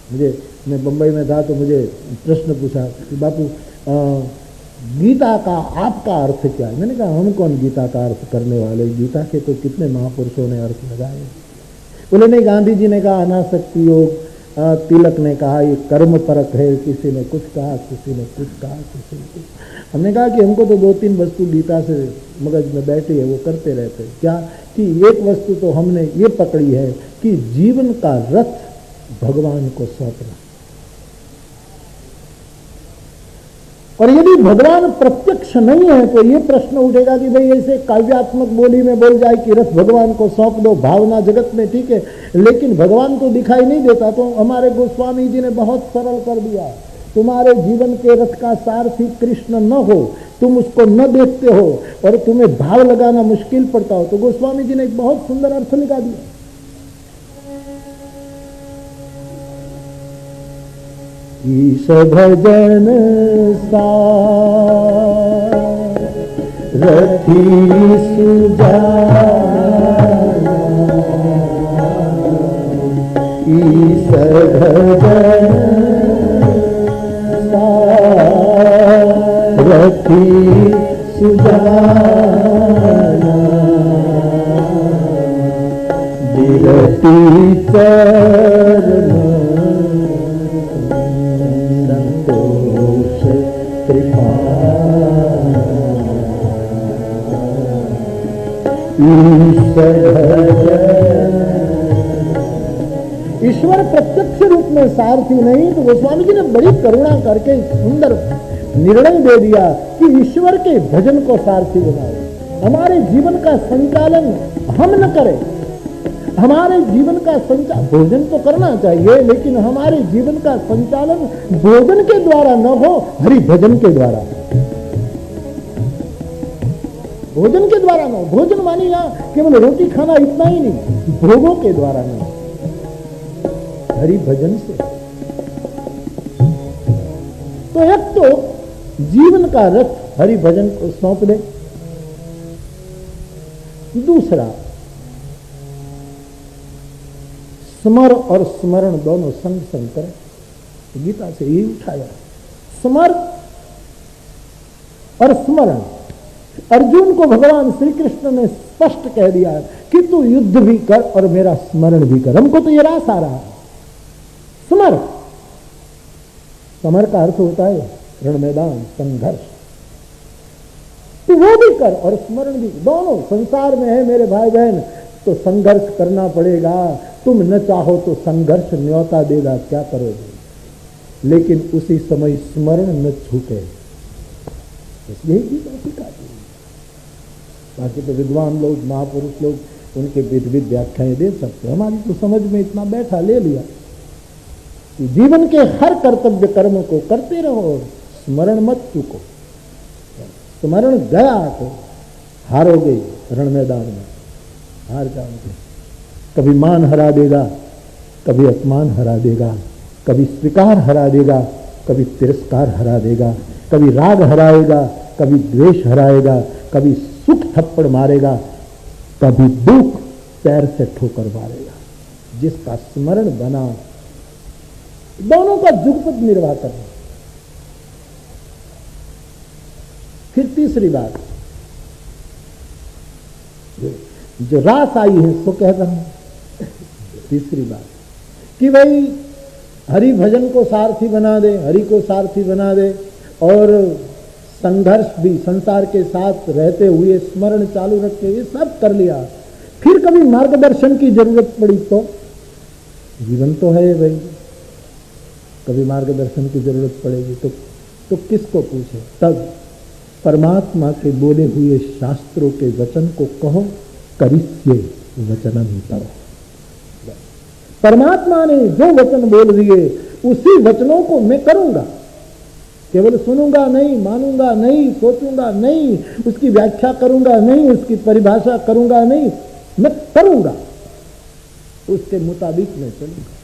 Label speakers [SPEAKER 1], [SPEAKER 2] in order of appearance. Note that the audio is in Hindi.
[SPEAKER 1] मैं बम्बई में था तो मुझे प्रश्न पूछा कि बापू गीता का आपका अर्थ क्या है? मैंने कहा हम कौन गीता का अर्थ करने वाले, गीता के तो कितने महापुरुषों ने अर्थ लगाए। बोले नहीं, गांधी जी ने कहा अनासक्ति योग, तिलक ने कहा ये कर्म परक है, किसी ने कुछ कहा, किसी ने कुछ कहा, किसी ने कुछ। हमने कहा कि हमको तो 2-3 वस्तु गीता से मगज में बैठी है, वो करते रहते हैं। क्या कि एक वस्तु तो हमने ये पकड़ी है कि जीवन का रथ भगवान को सौंपना, और यदि भगवान प्रत्यक्ष नहीं है तो ये प्रश्न उठेगा कि भाई ऐसे काव्यात्मक बोली में बोल जाए कि रथ भगवान को सौंप दो, भावना जगत में ठीक है, लेकिन भगवान तो दिखाई नहीं देता। तो हमारे गोस्वामी जी ने बहुत सरल कर दिया, तुम्हारे जीवन के रथ का सारथी कृष्ण न हो, तुम उसको न देखते हो और तुम्हें भाव लगाना मुश्किल पड़ता हो, तो गोस्वामी जी ने एक बहुत सुंदर अर्थ लगा दिया। ईश भजन सारथी सुजाना, ईश भजन सारथी सुजाना, बिरती चरण ईश्वर प्रत्यक्ष रूप में सारथी नहीं, तो गोस्वामी जी ने बड़ी करुणा करके सुंदर निर्णय दे दिया कि ईश्वर के भजन को सारथी बनाओ। हमारे जीवन का संचालन हम न करें, हमारे जीवन का संचालन, भोजन तो करना चाहिए लेकिन हमारे जीवन का संचालन भोजन के द्वारा न हो, हरि भजन के द्वारा, भोजन के द्वारा न हो। भोजन मानी यहाँ केवल रोटी खाना इतना ही नहीं, भोगों के द्वारा न, हरि भजन से। तो एक तो जीवन का रथ हरि भजन को सौंप दे, दूसरा स्मर और स्मरण दोनों संग संग करें। गीता से यही उठाया, स्मर और स्मरण। अर्जुन को भगवान श्री कृष्ण ने स्पष्ट कह दिया कि तू युद्ध भी कर और मेरा स्मरण भी कर। हमको तो ये रास आ रहा है, स्मर। समर का अर्थ होता है रण मैदान, संघर्ष। तो वो भी कर और स्मरण भी, दोनों संसार में है मेरे भाई बहन, तो संघर्ष करना पड़ेगा। तुम न चाहो तो संघर्ष न्योता देगा, क्या करोगे, लेकिन उसी समय स्मरण न छूटे, यही गीता सिखाती है। बाकी तो विद्वान लोग, महापुरुष लोग उनके विविध व्याख्याएं दे सकते, हमारी तो समझ में इतना बैठा, ले लिया कि जीवन के हर कर्तव्य कर्म को करते रहो, स्मरण मत चूको। स्मरण गया तो हारोगे, रण मैदान में हार जाओगे। कभी मान हरा देगा, कभी अपमान हरा देगा, कभी स्वीकार हरा देगा, कभी तिरस्कार हरा देगा, कभी राग हराएगा, कभी द्वेष हराएगा, कभी सुख थप्पड़ मारेगा, कभी दुख पैर से ठोकर मारेगा। जिसका स्मरण बना, दोनों का जुगपद निर्वाह करना। फिर तीसरी बात जो रास आई है सो कह रहा हूं, तीसरी बात कि भाई हरि भजन को सारथी बना दे, हरि को सारथी बना दे, और संघर्ष भी संसार के साथ रहते हुए स्मरण चालू रखे, ये सब कर लिया। फिर कभी मार्गदर्शन की जरूरत पड़ी तो, जीवन तो है भाई, कभी मार्गदर्शन की जरूरत पड़ेगी तो किसको पूछे? तब परमात्मा के बोले हुए शास्त्रों के वचन को कहो, करिष्ये वचनम तव। परमात्मा ने जो वचन बोल दिए उसी वचनों को मैं करूंगा, केवल सुनूंगा नहीं, मानूंगा नहीं, सोचूंगा नहीं, उसकी व्याख्या करूंगा नहीं, उसकी परिभाषा करूंगा नहीं, मैं करूंगा, उसके मुताबिक मैं चलूंगा।